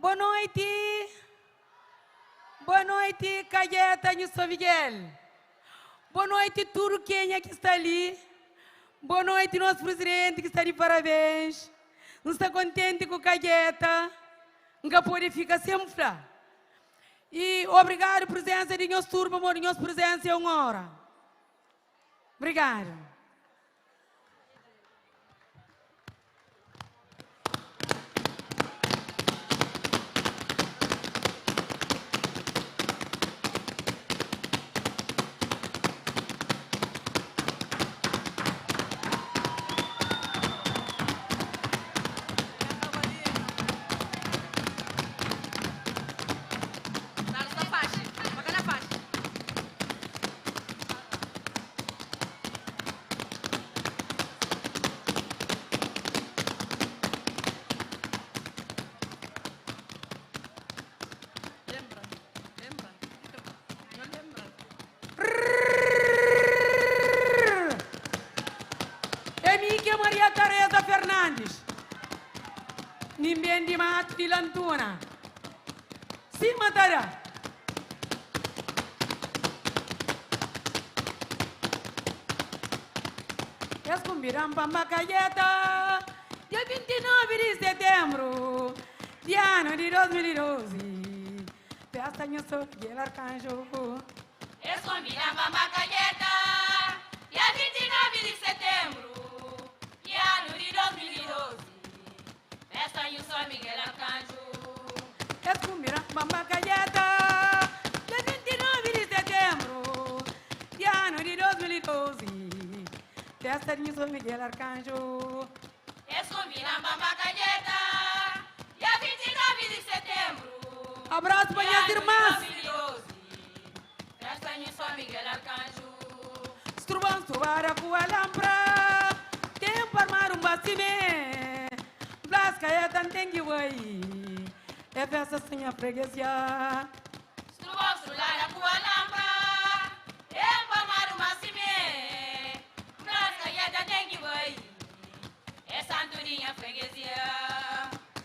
Boa noite. Boa noite, Cagueta e São Miguel. Boa noite, tudo quem que está ali. Boa noite, nosso presidente que está de parabéns. Não está contente com a Cagueta. Nunca pode ficar sempre lá. E obrigado pela presença de nossa turma, de nossa presença é uma hora. Obrigado. Maria Teresa Fernandes, Nimbendi Mat di Lantuna, si Matara. Escumbiram Pamba Cagueta, dia 29 de setembro, de ano de 2012, festa em São Miguel Arcanjo. Escumbiram Pamba Cagueta, dia 29 de setembro. Ano de 2012, festa em São Miguel Arcanjo. Escumbiram Pamba Cagueta, dia 29 de setembro, de ano de 2012, festa em São Miguel Arcanjo. Escumbiram Pamba Cagueta, dia 29 de setembro. Abraço para minhas irmãs. 2012, festa em São Miguel Arcanjo. Estrubam Subara Kualampra. Armar bacime, Blasca é tantengue vai, é festa sem a freguesia. Estrubam Subara Kualampra, armar bacime, Blasca é tantengue vai, é santurinha freguesia.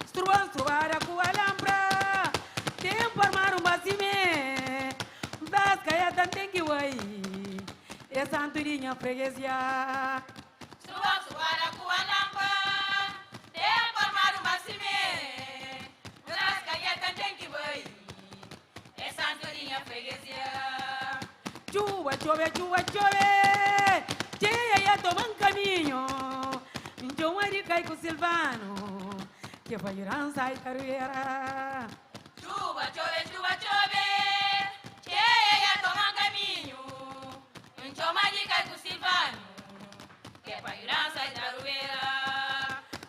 Estrubam Subara Kualampra, armar bacime, Blasca é tantengue vai, é santurinha freguesia. Suara Kualamba, tempo armado Massime, nas caietas tem que vai, é santorinha freguesia. Chuva, chove, chuva, chove, cheia ia tomar caminho, então ele cai com o Silvano, que vai irança e carueira. Chuva, chove, chuva, chove, cheia ia tomar caminho, então ele cai com o Silvano.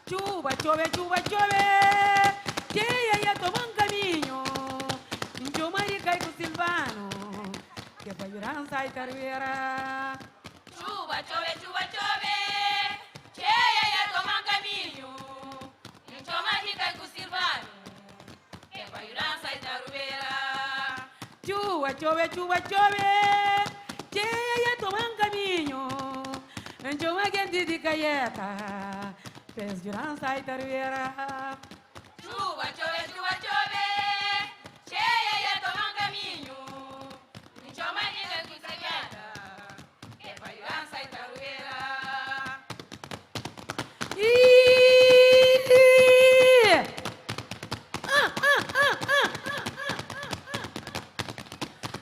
Chuva, chove, chuva, chove, cheia ia tomar caminho, então marica com Silvano, que vai irança e carueira. Chuva, chove, chuva, chove, cheia ia tomar caminho, então marica com Silvano, que vai irança e carueira. Chuva, chove, chuva, chove, cheia ia tomar caminho, então a gente de Cagueta fez virança e tarueira. Chuva, chove, chuva, chove, cheia ia tomar caminho, então mais ninguém que Cagueta, que vai virança e tarueira.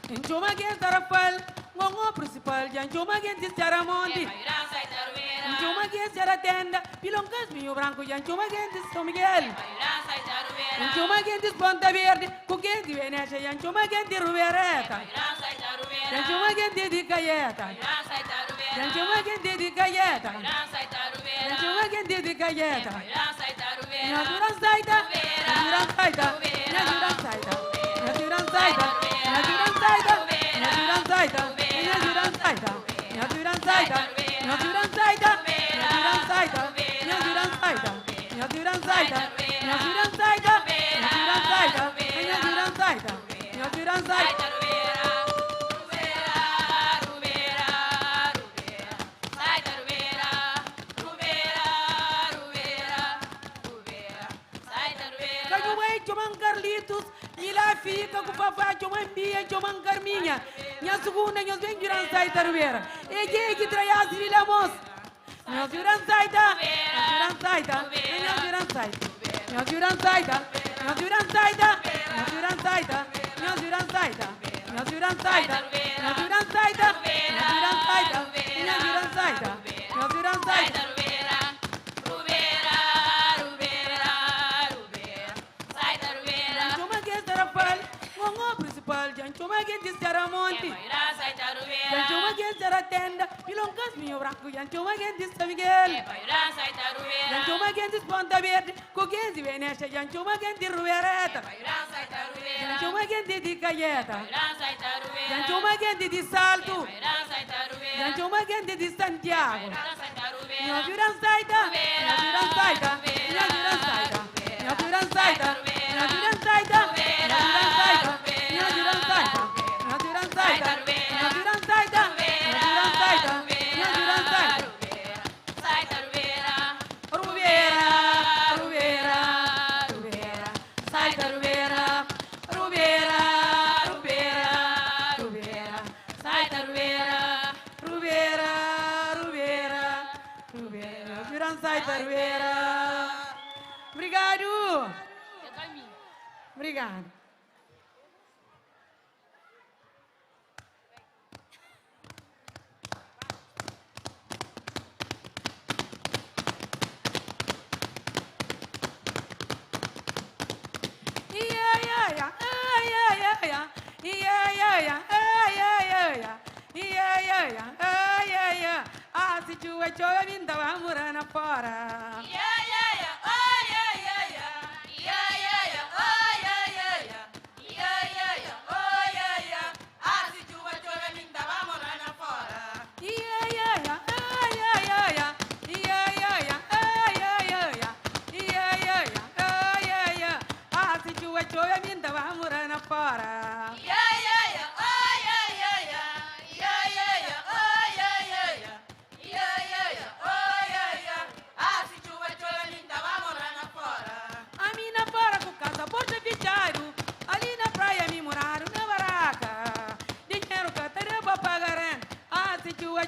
Então a gente Rafael, o principal, então a gente Saramonte. Juma gente era tenda, pilongas mio branco, juma gente São Miguel. Juma gente Ponta Verde, com gente Venecia, juma gente Rubereta. Juma gente de Cagueta. Juma gente de Cagueta. Juma gente de Cagueta. Naturan Saita, Naturan Saita, Naturan Saita, Naturan Saita, Naturan Saita, Naturan Saita, Naturan Saita, Naturan Saita, Naturan Saita. choman Carlitos, Mila fica com papá, choman Bia, choman Carminha. Minha segunda, nós vem juran saita Rubera. E que traia as rilamos. Nós juran saita, nós juran saita, nós juran saita. Nós juran saita, nós juran saita, nós juran saita, nós juran saita. Nós juran saita, nós juran saita, nós juran saita, nós juran saita, nós juran saita. Janchuma gen disjara monti, janchuma gen jara tenda, pilongas mi obranco, janchuma gen disja Miguel, janchuma gen disponta verde, cogen si venesce, janchuma gen di ruvereta, janchuma gen di cayeta, janchuma gen di salto, janchuma gen di Santiago, nós juran saita, nós juran saita, nós juran saita, nós juran saita, nós juran saita, nós juran saita. Obrigado. Obrigado. Ah, se tu é chover, vinda vai morar na fora.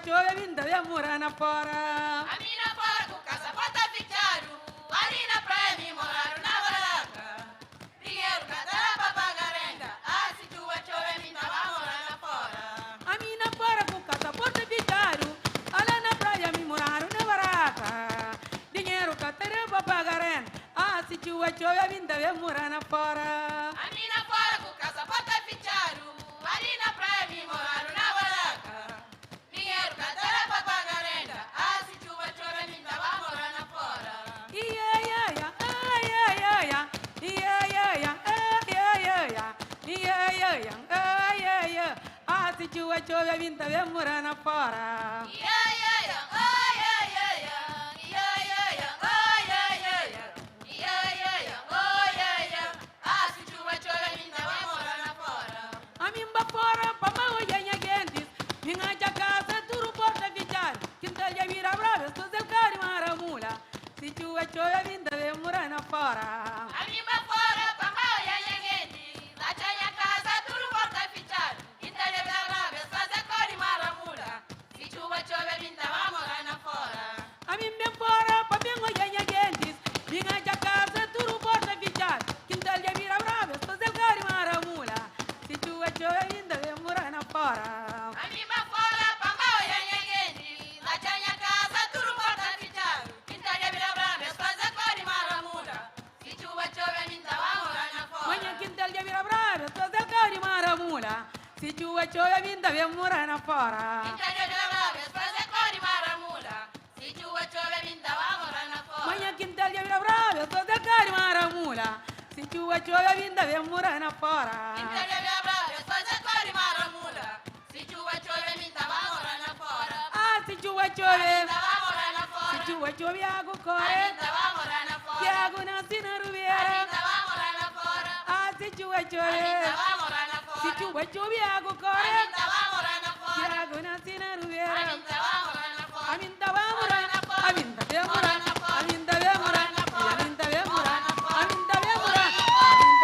Chove vinda de morar na fora. A mina fora com casa bota ficharam. Ali na praia me moraram na baraca. Dinheiro cada pra pagar renda. Ah, se chuva chove vinda vai morar na fora. A mina fora com casa bota ficharam. Ali na praia me moraram na baraca. Dinheiro cada pra pagar renda. Ah, se chuva chove vinda de morar na fora. A mina fora com casa bota ficharam. Ali na praia me moraram na baraca. Dinheiro cada pra pagar renda. Ah, se chuva chove vinda vai morar na fora. Ah, se chuva chove vinda de morar na fora. Chove vinda de morar na fora. A mimba fora, papai, olha gente. Lá tinha casa, tudo porta fechado. Então ele vai lá, vê fazer cor e maramula. Se chuva chove, vinda vai morar na fora. A mimba fora, papai, olha gente. Vinha casa, tudo porta fechado. Então ele vira bravo, fazer cor e maramula. Se chuva chove, vinda de morar na fora. A mimba fora, papai, olha gente. Lá tinha casa, tudo porta fechado. Então ele vira bravo, fazer cor e maramula. Se chuva chove, vinda vai morar na fora. Manhã quintal de vira bravo, fazer cor e maramula. Se chuva chove, vinda de morar na fora. Então ele vira bravo, fazer cor e maramula. Se chuva chove, vinda vai morar na fora. Manhã quintal de vira bravo, fazer cor e maramula. Se chuva chove, vinda de morar na fora. Então ele vira bravo, fazer cor e maramula. Se chuva chove, vinda vai morar na fora. Ah, se chuva chove. Vinda vai morar na fora. Se chuva chove, água A corre. vinda vai morar na Que fora. água nasce na A rubeira. vinda vai morar na fora. Ah, se chuva A chove. vinda vai morar na Se fora. chuva chove, água A corre. vinda vai morar na Que fora. água nasce na A rubeira. vinda vai morar na fora. A vinda vai morar. A vinda vai morar. A vinda vai morar. A vinda vai morar. A vinda vai morar. A vinda vai morar.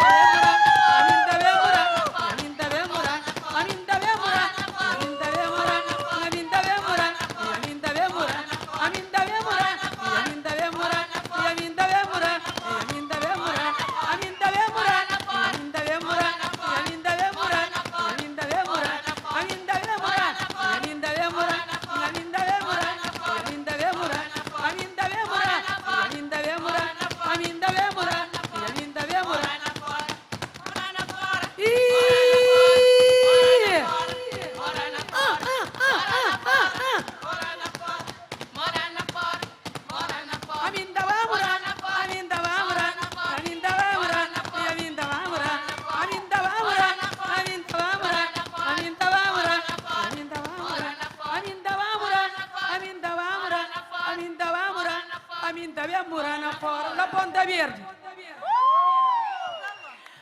conta verde.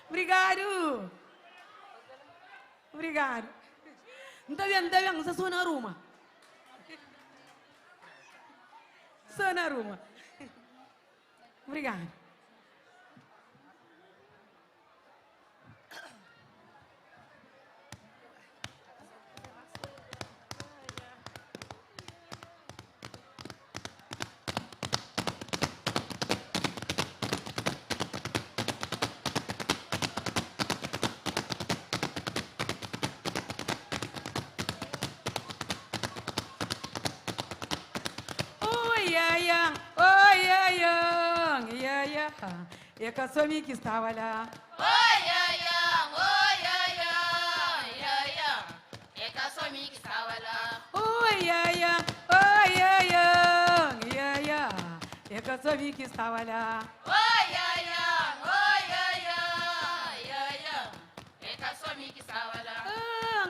Obrigado. Obrigado. Não está vendo, você só na ruma. Só na ruma. Obrigado. E que só me que estava lá. E que só me que estava lá. E que só me que estava lá. E que só me que estava lá.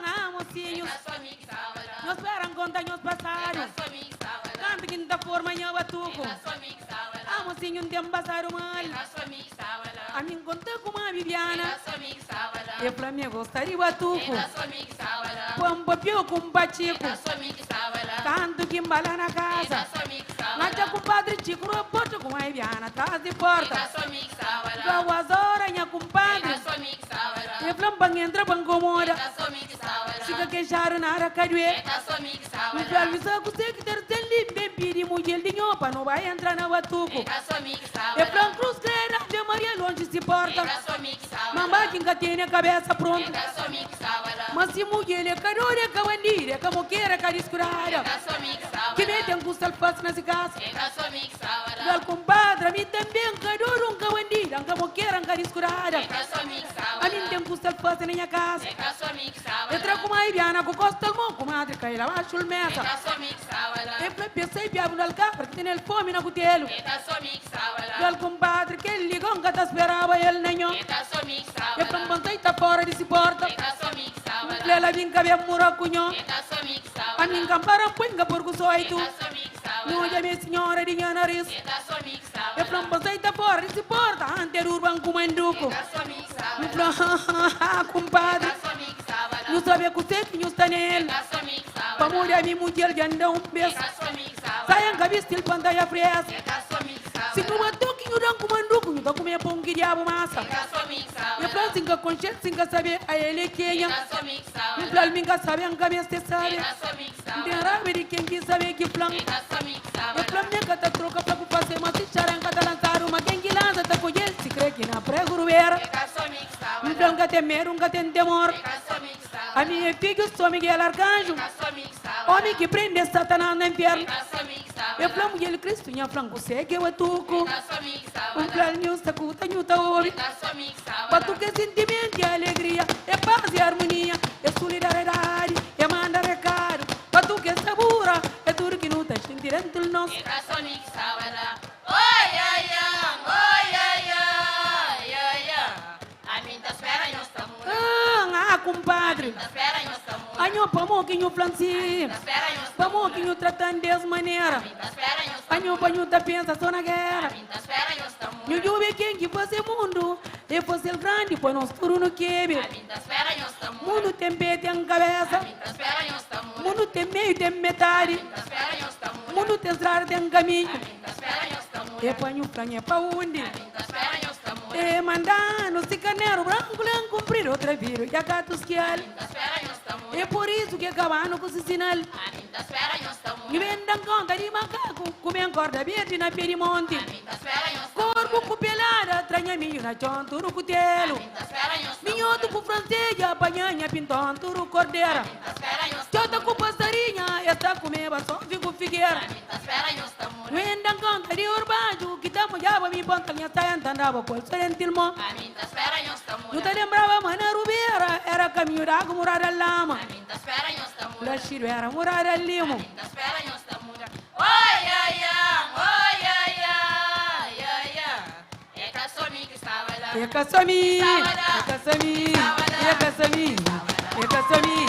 Ah, mocinhos. E que só me que estava lá. Nós esperam conta nós passaram. E que só me que estava lá. Canto que não forma nha batuco. E que só me que estava lá. Ah, mocinho não tem passaram mal. E que só me que estava lá. A mim conta com a E Viviana. que só me que estava lá. E pra mim gostar de E batuco. que só me que estava lá. Pomba pio com E bachico. que só me que estava lá. Canto que embala na E casa. que só me que estava Nós já lá. com o padre Chico, porto com a Viviana atrás de E porta. que só me que estava lá. Duas horas, nha E compadre. que só me que estava lá. E flambang entra bangomoda. E que só me que estava lá. Siga queixaram na hora cadue. E que só me que estava Me lá. permissa que você que ter tem bem pedi mulher de nhopa, não vai entrar na batuco. E que só me que estava E lá. Fran Cruz Crena, de Maria longe se E porta. que só me que estava lá. Mamba que tem a cabeça E pronta. que só me que estava lá. Mas se mulher é carora, cavandira, como queira, cariscurada. E que só me que estava Que lá. me tem custa alface nessa casa. E que só me que estava lá. Gal compadre, me também carora, cavandira, como queira, cariscurada. E que só me que estava A lá. mim tem custa alface na minha casa. E que só me que estava Eu lá. trago uma ibiana com costa mo, comadre, cai lá baixo o E mesa. que só me que estava lá. E pra pensei piabo no alcapra, que tem el fome na cutelo. E que só me que estava lá. Gal compadre, que ele ligou, que te esperava ele nenhum. E que só me que estava E pra lá. mandar tá fora de se porta. E que só me que estava lá. Lela vinca via muracunho. E que só me que estava A lá. mim campara puenga por E gusoito. que só me que estava Não lá. já minha senhora de nariz. E que só me que estava E pra lá. mandar tá fora de se porta. Ante urban kumanduko. E que só me que estava Me lá. fala, E compadre. que só me que estava lá. Não sabia que você tinha está E nele. que só me que estava Pra lá. mulher me mundial de andar E bes. que só me que estava lá. Saia cabeça til pantaia fresca. E que só me que estava Se lá. não é toque, eu não comando, eu tô comendo pão que diabo massa. E que só me que estava E lá. pra singa consciência, singa saber, a ele E quem. que só me que estava Me lá. fala, minga sabe, a cabeça te E sabe. que só me que estava Tem lá. rabe de quem que sabe que flan. E que só me que estava E flan lá. minha cata troca pra fazer uma ticharanga da lançar uma quem que lança, tá colhendo, se crê que na pré-gruera. E que só me que estava Me lá. flan que tem medo, que tem temor. E que só me que estava A lá. minha filha, sou Miguel Arcanjo. E que só me que estava lá. Homem que prende Satanás no E inferno. que só me que estava E lá. flan mulher Cristo, minha flan, você que é o tuco. E que só me que estava Um lá. flan, new sacuta, new taobi. E que só me que estava lá. Batuque é sentimento e alegria, é paz e harmonia, é solidariedade, é mandar recado. Batuque é sabura, é tudo que não está sentindo o nosso. E que só me que estava lá. Oi, ai, ai, oi, ai, ai, ai, ai. A mim tá espera e nós estamos lá. Compadre. Tá espera e nós estamos lá. Anho pamoquinho flanci, Tá espera e nós estamos lá. pamoquinho tratando dessa maneira. Tá espera e nós estamos Anho panho tá pensa só na guerra. lá. Tá espera e nós estamos lá. Nho jube quem que fosse mundo, e fosse o grande, põe nós tudo no quebe. Tá espera e nós estamos lá. Mundo tem pé, tem cabeça, Tá espera e nós estamos lá. mundo tem meio, tem metade. Tá espera e nós estamos lá. Mundo tem estrada, tem caminho. Tá espera e nós estamos lá. E panho flan é pa onde? Tá espera e nós estamos lá. E mandando se canero branco, branco, comprido, outra viro, e a gatos que al. Tá espera e nós estamos lá. É por isso que acabando com o sinal. Tá espera e nós estamos lá. E vendam conta de macaco, comem corda verde na perimonte. Tá espera e nós estamos lá. Corpo com pelada, tranha minho na chão, turu cutelo. Tá espera e nós estamos lá. Minhoto com francês, apanhanha pintão, turu cordeira. Tá espera e nós estamos Chota com passarinha, esta comeba só fico figueira. lá. Tá espera e nós estamos lá. Vendam conta de urbano, que tamo já me ponta, minha saia andava com o serentilmo. Tá espera e nós estamos Não lá. te lembrava, mana rubeira, era caminho da murada lama. Tá espera e nós estamos lá. Lashiro era murada limo. Tá espera e nós estamos lá. Oi, ai, ai, oi, ai, ai, ai, ai. É que só me que estava lá. E caçami, e caçami, e caçami, e caçami,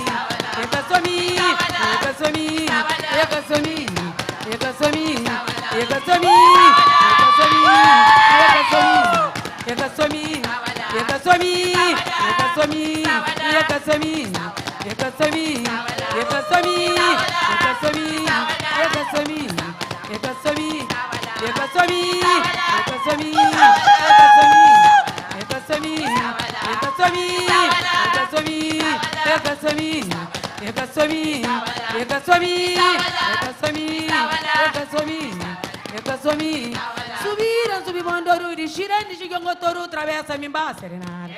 e caçami, e caçami, e caçami, Subiram, subimandoro, de xirande, gigangotoru, travessa, mimba, serenada.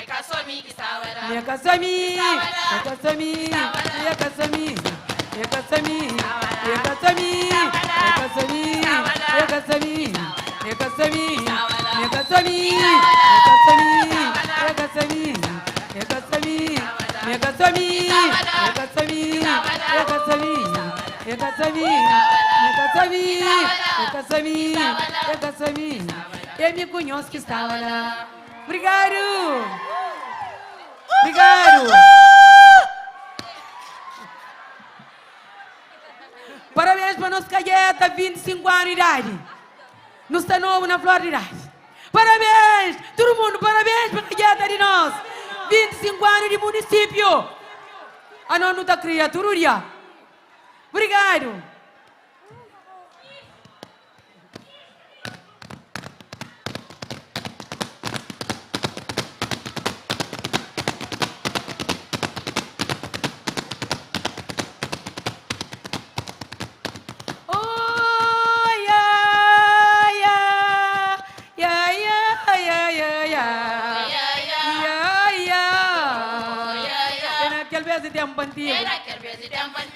Eu me conheço que estava lá. Obrigado! Obrigado! Parabéns para nós Calheta, 25 anos de idade. Nós está novo na flor de idade. Parabéns! Todo mundo, parabéns para Calheta de nós. 25 anos de município. A nós não está criatura. Obrigado!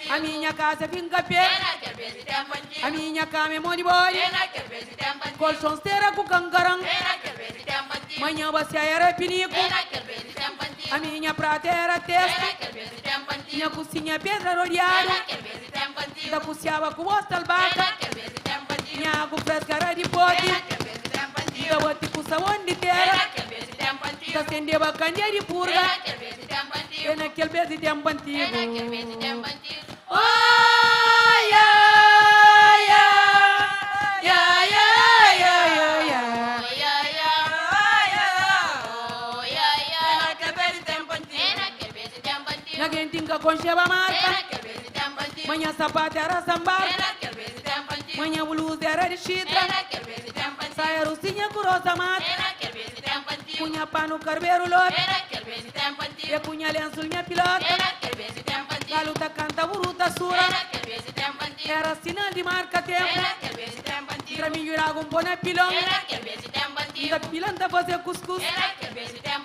A minha casa fica pé. A minha cama é monte boy. Colchão esteira com cancarão. Manhã você era pinico. A minha prata era testa. Minha cozinha é pedra rodeada. Da cozinhava com osso albaca. Minha água fresca era de pote. Da bate com sabão de terra. Da acendeva candeia de purga. É naquele beijo de tempo antigo. Oh, yeah, yeah, yeah, yeah, yeah, yeah. Ninguém tinha concheva marca. Manhã sapato era sambar. Manhã blusa era de chitra. Saia rucinha com rosa mata. Punha pano carbeiro lote. E punha lenço minha pilota. Galuta canta buruta sura. Era sinal de marca tempo. Pra mim jurava um boné pilão. Da pilanta fazer cuscuz.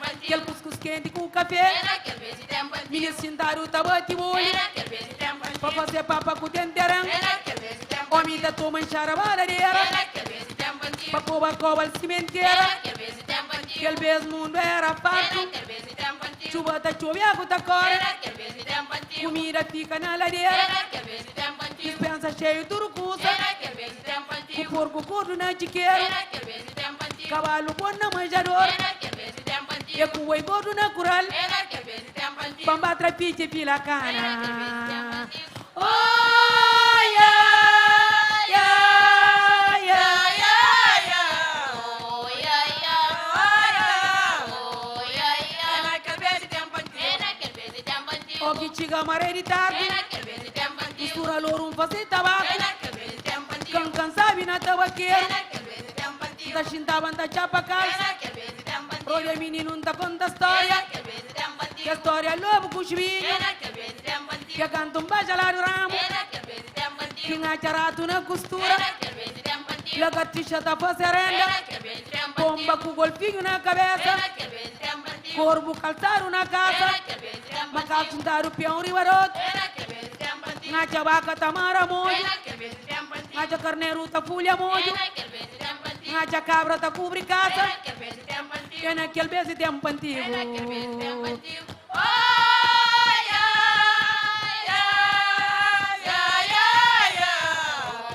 Aquele cuscuz quente com café. Minha cintaru tabati molho. Pra fazer papa com denterão. Homem da tua manchara baladeira. Pra pôr a cova de cimenteira. Aquele beijo mundo era farto. Chuva tá chovendo com a cor. Comida fica na ladeira. Dispensa cheio de urucuça. O porco gordo na tiqueira. Cavalo bom na manjadora. E com o boi gordo na cural. Bamba trapite pela cana. Oh, yeah, yeah, yeah, yeah, yeah. Oh, yeah, yeah, oh, yeah. O que chega maré de tarde. Mistura louro fazer tabaco. Cancan sabe na tabaqueira. Da xintaban da chapa calça. Rolha menino da conta história. Que a história lobo com chuvinho. Que canta um bajalar do ramo. Que na charato na costura. Lagartixa da fazerenda. Pomba com golfinho na cabeça. Corvo calçaro na casa. Macal o peão ribaroto. Na chabaca tamara molho. Na carneiro ta folha molho. Na cabra ta cobre casa. E naquele beijo tempo antigo. Oh, yeah, yeah, yeah, yeah, yeah.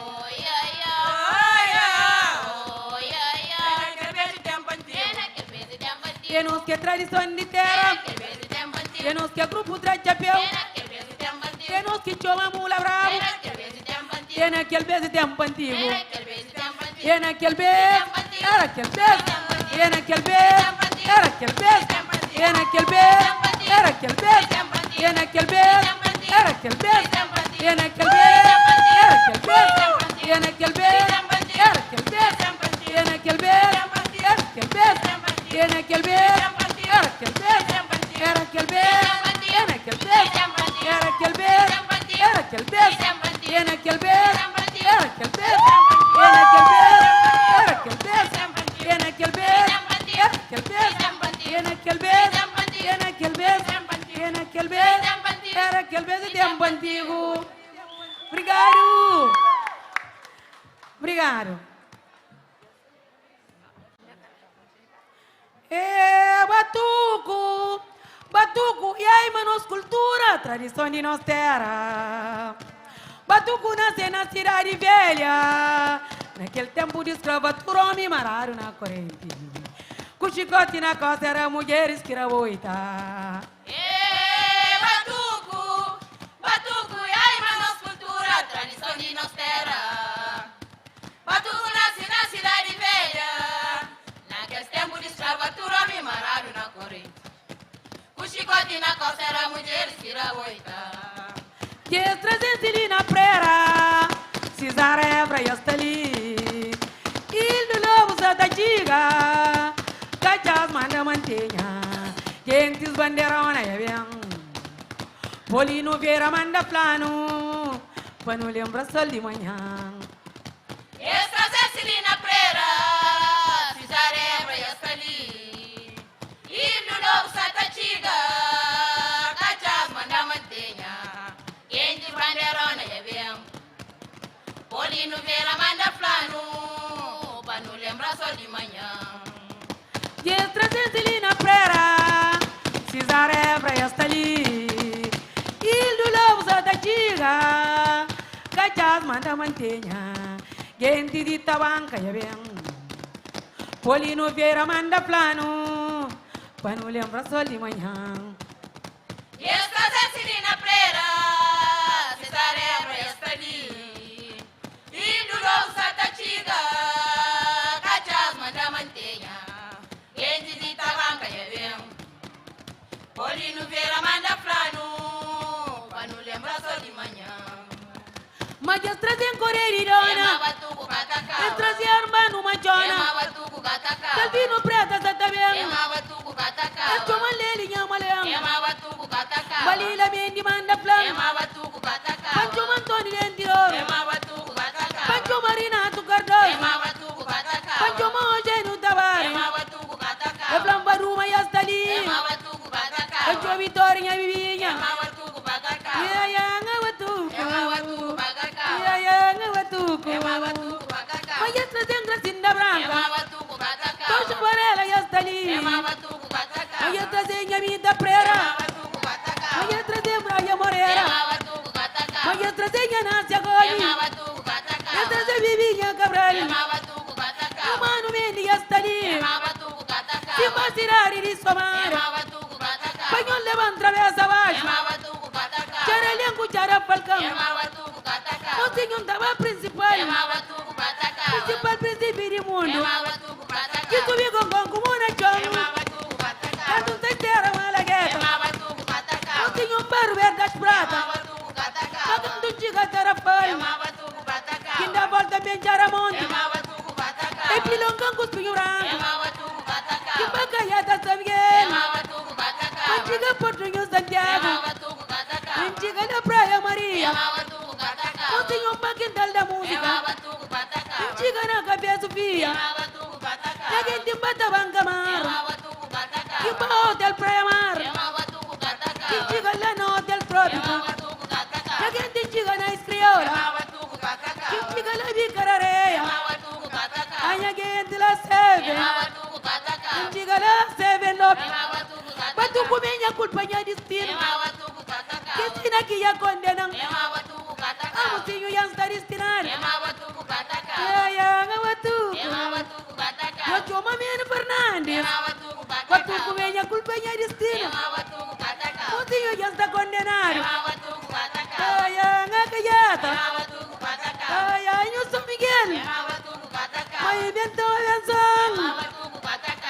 Oh, yeah, yeah, oh, yeah, yeah. Temos que tradição de terra. Temos que grupo de chapéu. Temos que chova mula bravo. Tiene aquel beso tempo antigo. Era aquele beijo tempo antigo. Tiene aquel beso. Era aquel beso. Tiene aquel beso. Era aquel beso. Tiene aquel beso. Era aquel beso. Tiene aquel beso. Era aquel beso. Tiene aquel beso. Era aquel beso. Tiene aquel beso. Era aquel beso. Tiene aquel beso. Era aquel beso. Tiene aquel beso. Era aquel beso. Era aquel beso. Tiene aquel beso. Era aquel beso. Era aquel beso. Tiene aquel beso. Era aquel beso. Tiene aquel beso. Era aquel beso. Tiene aquel beso. Era aquel beso. Tiene aquel beso. Tiene aquel beso. Tiene aquel beso. Era aquel beso tempo antigo. Obrigado. Obrigado. Batuco, Batuco, e aí, manos, cultura, tradição de nossa terra. Batuco nasce na cidade velha, naquele tempo de escravatura, homem mararam na corrente. Com chicote na costa era mulheres que era boita. Batuco, Batuco, e aí, manos, cultura, tradição de nossa terra. Batuco nasce na cidade velha, naquele tempo de escravatura, homem mararam na corrente. Com chicote na costa era mulheres que era boita. Que trazente ali na prera, Cisarevra e Astali. Il do lobo sa da diga, cachas manda mantenha. Gentes bandeirona é bem. Polino Vieira manda plano, pra não lembrar só de manhã. Trazente ali na prera, Cisarevra e Astali. Il do lobo sa da diga, cachas manda mantenha. Gente bandeirona é bem. Polino Vieira manda plano, pra não lembrar só de manhã. Que trazente ali na prera, Cisarevra e Astali. Il do lobo sa da diga, cachas manda mantenha. Gente de Tabanca é bem. Polino Vieira manda plano, pra não lembrar só de manhã. Trazente ali na prera, Cisarevra e Astali. Il do lobo sa da diga, cachas manda mantenha. Gente de Tabanca é bem. Polino Vieira manda plano, pra não lembrar só de manhã. Mas trazem correr Ema dona, batuco catacau. trazem arma numa Ema jona. batuco catacau. Calvino preta sa também. Ema batuco catacau. Chama lele nyama leão. Ema batuco catacau. Balila mendi manda plan. Ema batuco catacau. Pancho Antoni Lentiro. Ema batuco catacau. Pancho Marina tu Cardoso. Ema batuco catacau. Pancho Moje no Tabari. Ema batuco catacau. E Flambaruma e Astali. Ema batuco catacau. Pancho Vitoria Vivinha. Ema batuco catacau. Yanga Watuku. Ema batuco catacau. Yanga Watuku. Ema batuco catacau. Mas trazem Gracinda Branca. Ema batuco catacau. Pancho Varela e Astali. Ema batuco catacau. Mas trazem Yamita Prera. Ema batuco catacau. Mas trazem Braia Moreira. Ema batuco catacau. Mas trazem Yanácia Goli. Ema batuco catacau. Mas trazem Vivinha Cabral. Ema batuco catacau. Mano Mendi e Astali. Ema batuco catacau. Se Masirari de Somar. Ema batuco catacau. Panhol levanta travessa abaixo. Ema batuco catacau. Charelengo, Chara Falcão. Ema batuco catacau. O senhor estava principal. Ema batuco catacau. Principal princípio do mundo. Ema batuco catacau. Que tu me gongon como na chão. Ema batuco catacau. Tanto se terra uma lagueta. Ema batuco catacau. O senhor Barber das Ema Prata. batuco catacau. Magando chica tarafal. Ema batuco catacau. Quinda volta bem Charamonte. Ema batuco catacau. E pilongan com os pinhurangos. Ema batuco catacau. Que bacalhada Samuel. Ema batuco catacau. Antiga Portunho Santiago. Ema batuco catacau. Antiga da Praia Maria. Ema batuco catacau. O senhor Maquindal da Ema música. batuco catacau. Antiga na Cabeça Sofia. Ema batuco catacau. E quem tem bata Bancamar. Ema batuco catacau. Que ba Hotel Praia Mar. Ema batuco catacau. Que chega lá no Hotel Trópico. Ema batuco catacau. E quem tem chega na Escriola. Ema batuco catacau. Que chega lá Vicarareia. Ema batuco catacau. Aí quem tem lá Seven. Ema batuco catacau. Que chega lá Seven Lop. Ema batuco catacau. Batuco minha culpa minha destino. Ema batuco catacau. Que sina que ia condenam. Ema batuco catacau. Amo senhor ia estar destinado. Ema batuco catacau. Nga batuco. Ema batuco catacau. Eu chamo Mene Fernandes. Ema batuco Batuco catacau. minha culpa minha destino. Ema batuco catacau. O senhor ia estar condenado. Ema batuco catacau. Nga kayata. Ema batuco catacau.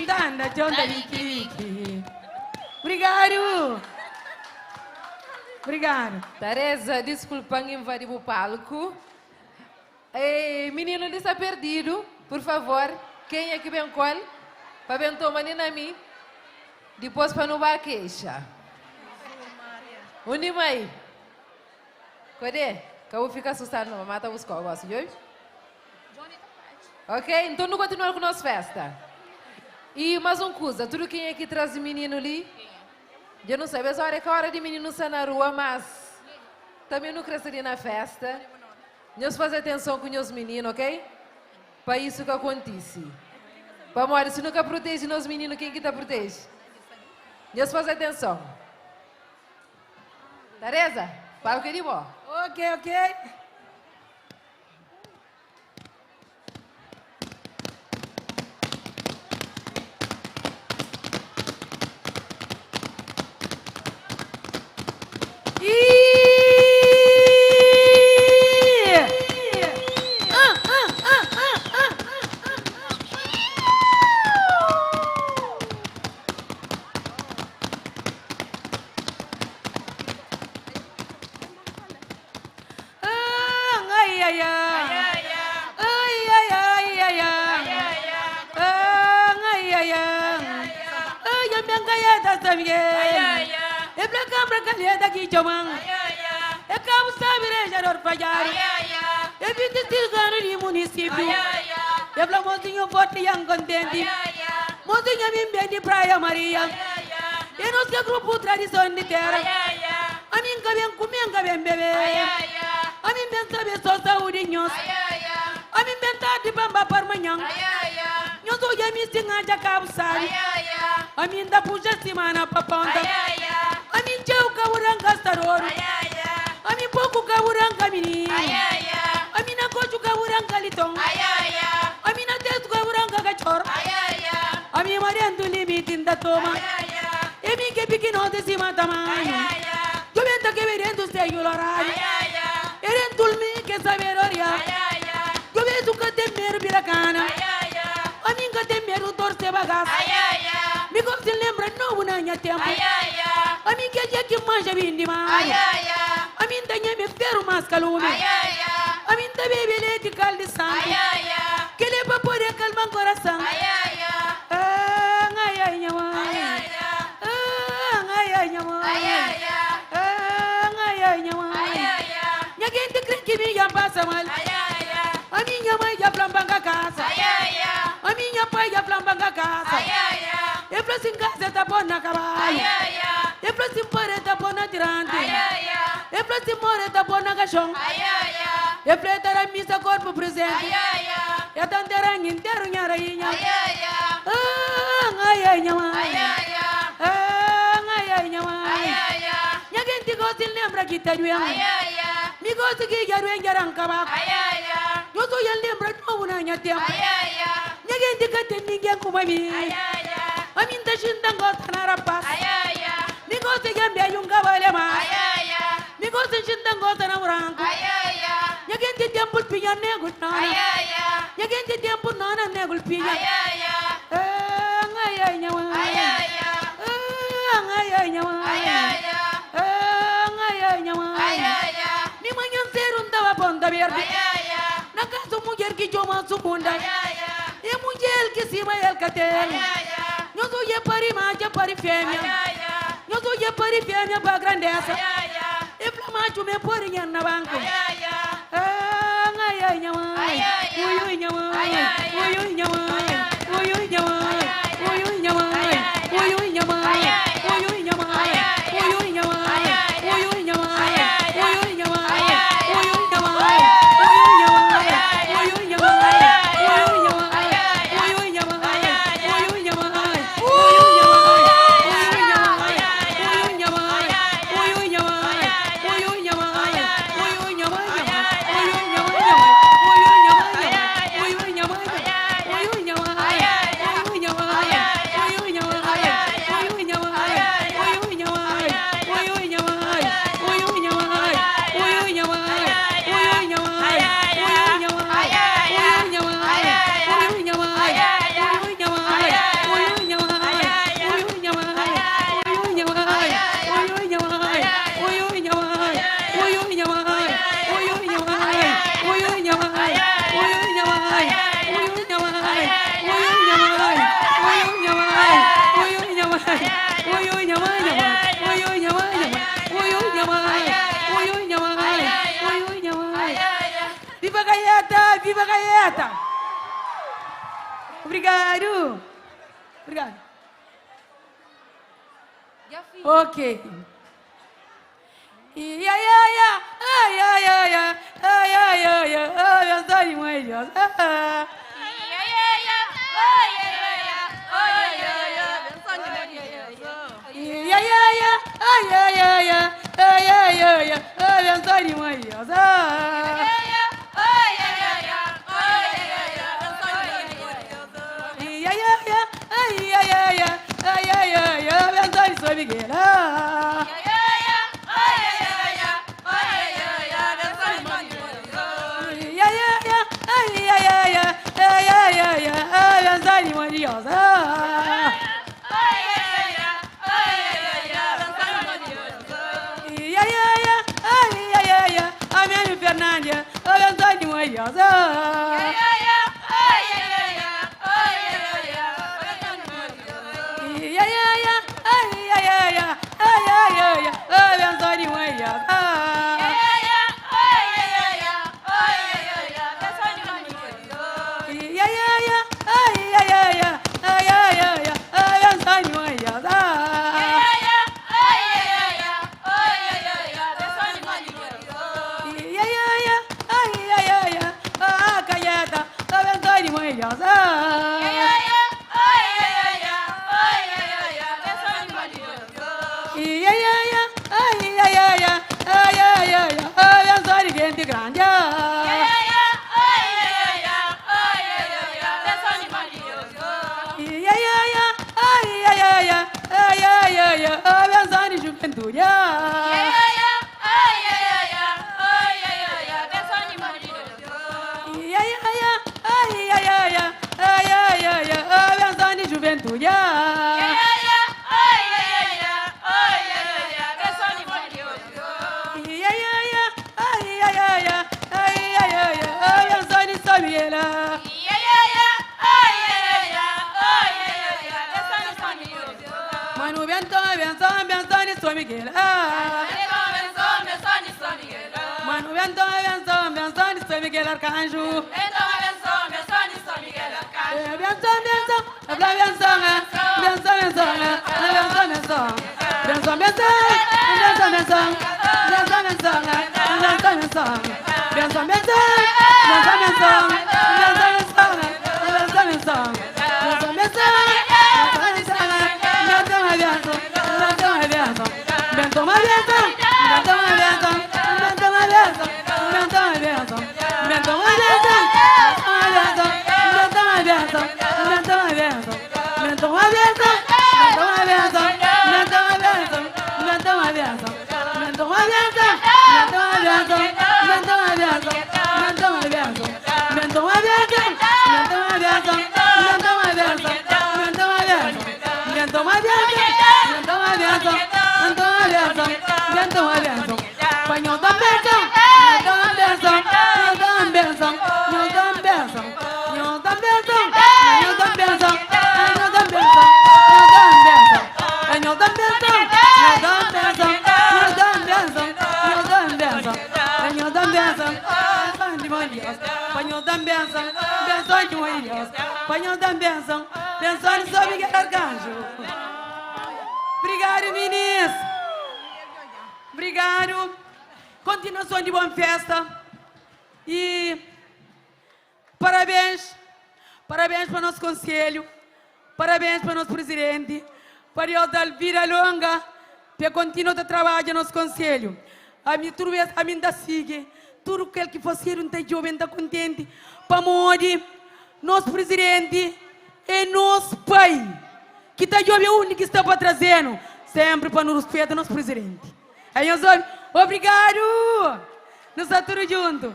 Danda Jonda Wiki. Obrigado. Obrigado. Teresa, desculpa invadir o palco. Menino está perdido, por favor. Quem é que vem com ele? Para bem tomar na mim. Depois para não vai queixa. Onde vai? Cadê? Que eu vou ficar assustado, não. Mata os cogos, viu? Ok? Então não continuar com a nossa festa. E mais uma coisa, tudo quem é que traz o menino ali? Eu não sei, mas a hora que a hora de menino está na rua, mas também não cresceria na festa. Nós fazer atenção com os meninos, ok? Para isso que acontece. Para morrer, se nunca protege os meninos, quem que está protege? Nós fazer atenção. Teresa, para o que de bom? Ok, ok. Grupo tradição de terra. A mim cabem comendo bem bebê. A mim bem saber só saúde nós. A mim bem tá de bamba para manhã. Nós hoje a mim singa já cabo sabe. A mim da puxa semana para ponta. A mim tchau caburanga staroro. A mim pouco caburanga menino. A mim na cocho caburanga litão. A mim na teto caburanga cachorro. A mim mariando limite da toma. E mi che picchino de cima tamanho. Yo vento que verendo se horário. Erendo mi que saber oria. Yo vejo que tem medo biracana. A mim que tem medo torce bagaço. Me gosto de lembra não na minha tempo. A mim que já que manja bem demais. A mim tenho me ferro mais calume. A mim tá bebê leite calde santo. Que le para poder calmar coração. Que me ya passa mal. A minha mãe já flambanga casa. A minha pai já flambanga casa. E pra sem casa tá bom na cavalo. E pra sem pare tá bom na tirante. E pra sem more tá bom na caixão. E pra ter a missa corpo presente. E a tantera inteiro nha rainha. Ai ai nha mãe. Ai ai nha mãe. Nha gente gosta lembra que tá doendo. Mi gosto que já ruim jarang kabak. Eu sou já lembra não na minha tempo. Ninguém te cate ninguém como a mim. A mim tá xindando gosta na rapaz. Mi gosto já me ayunga vale mais. Mi gosto xindando gosta na branco. Ninguém te tempo pinha nego nana. Ninguém te tempo nana nego pinha. Ai ai nyawa. Ai ai nyawa. Ai ai nyawa. Ponta verde. Na casa mulher que chama segunda. E mulher que se vai el catel. Eu sou je pari macho pari fêmea. Eu sou je pari fêmea para grandeza. E para macho me pori na banco. Ai ai nhawai. Ui ui nhawai. Ui ui nhawai. Ui ui nhawai. Ui ui nhawai. Ui ui nhawai. Ui ui nhawai. Ui ui nhawai. Ui ui nhawai. Ui ui nhawai. Obrigado. Obrigado. Ok. Fernandes, Antônio Moiosa. Obrigado, meninas. Obrigado. Continuação de boa festa. E parabéns. Parabéns para o nosso conselho. Parabéns para o nosso presidente. Para ele dar vida longa. Para continuar a trabalhar no nosso conselho. A mim, tudo isso, a mim da sigue. Tudo aquilo que você não está jovem, está contente. Para morrer. Nosso presidente é nosso pai. Que está jovem único que está para trazendo. Sempre para nos respeitar nosso presidente. Aí, obrigado! Nós estamos todos juntos.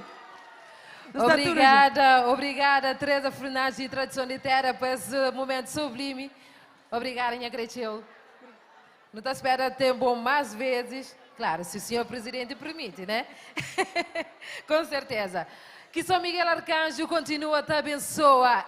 Obrigada, Teresa Fernandes e Tradição de Terra, por esse momento sublime. Obrigada, minha Gretchen. Não está esperando tempo mais vezes. Claro, se o senhor presidente permite, né? Com certeza. Que São Miguel Arcanjo continua a te abençoar.